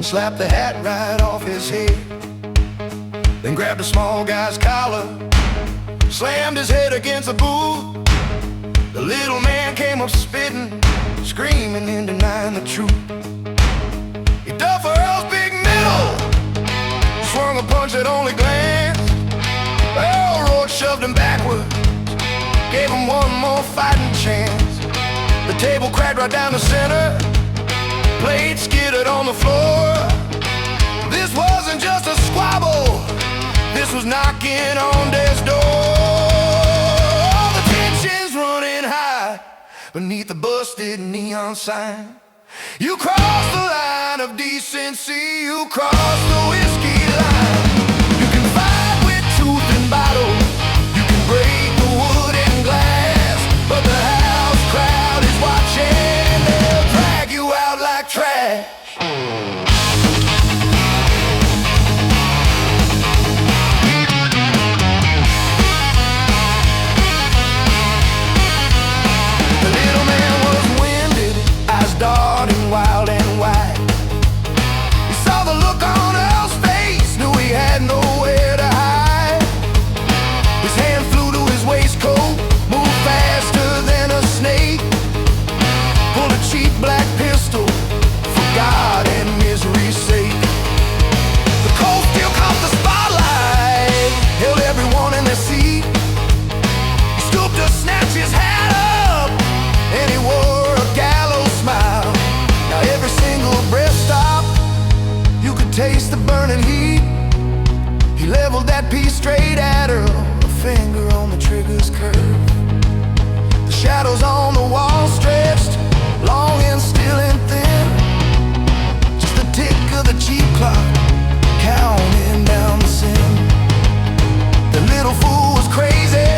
slapped the hat right off his head, then grabbed the small guy's collar, slammed his head against the booth. The little man came up spitting, screaming and denying the truth. He dug for Earl's big middle, swung a punch that only glanced. Earl roared, shoved him backwards, gave him one more fighting chance. The table cracked right down the center, plate skittered on the floor. This wasn't just a squabble, this was knocking on death's door. The tension's running high beneath the busted neon sign. You crossed the line of decency, you crossed the whiskey line. You can fight with tooth and bottle, you can break the wood and glass, but the house crowd is watching, they'll drag you out like trash. The little man was winded, eyes darting wild and wide. He saw the look on Earl's face, knew he had nowhere to hide. His hand flew to his waistcoat, moved faster than a snake, pulled a cheap black pistol for God and misery's sake. The cold steel caught the spotlight, held everyone in their seat. He stooped to snatch his hat up, and he wore a gallows smile. Now every single breath stop, you could taste the burning heat. He leveled that piece straight at her, a finger on the trigger's curve. The shadows on the wall stretched, long and still and thin. Just the tick of the cheap clock, counting down the sin. The little fool was crazy,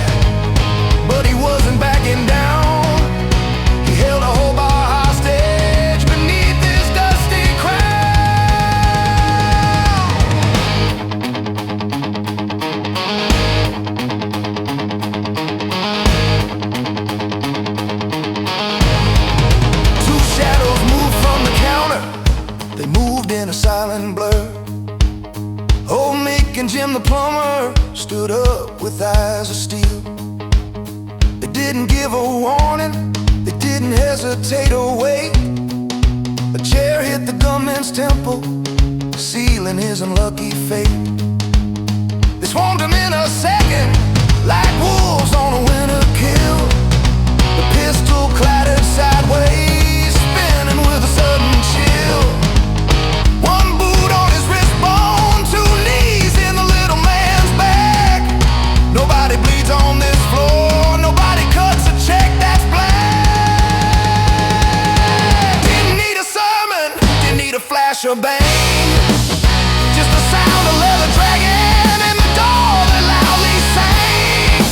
but he wasn't backing down. He held a whole bar hostage beneath this dusty crown. Two shadows moved from the counter, they moved in a silent blur. Old Mick and Jim the plumber stood up with eyes of steel. They didn't give a warning, they didn't hesitate or wait. A chair hit the gunman's temple, sealing his unlucky fate. They swarmed him in a second, like wolves on a winter kill. The pistol clattered sideways, spinning with a sudden chill. One boot on his wrist bone, two knees in the little man's back. Nobody bleeds on this floor, nobody cuts a check that's black. Didn't need a sermon, didn't need a flash or bang, just the sound of leather dragging in the door that loudly sang.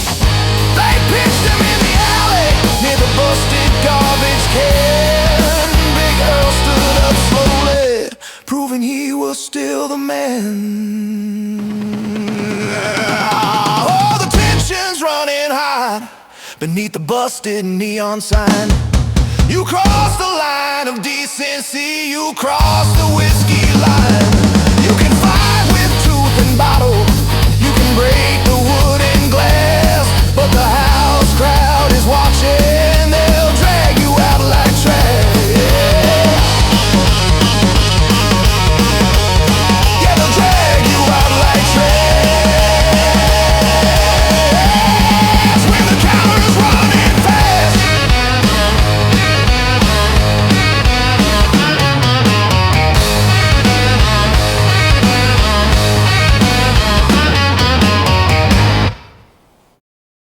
They pitched him in the alley near the busted garbage can. Big Earl stood up slowly, proving he was still the man. Oh, the tension's running hot beneath the busted neon sign. You crossed the line of decency, you crossed the whiskey line.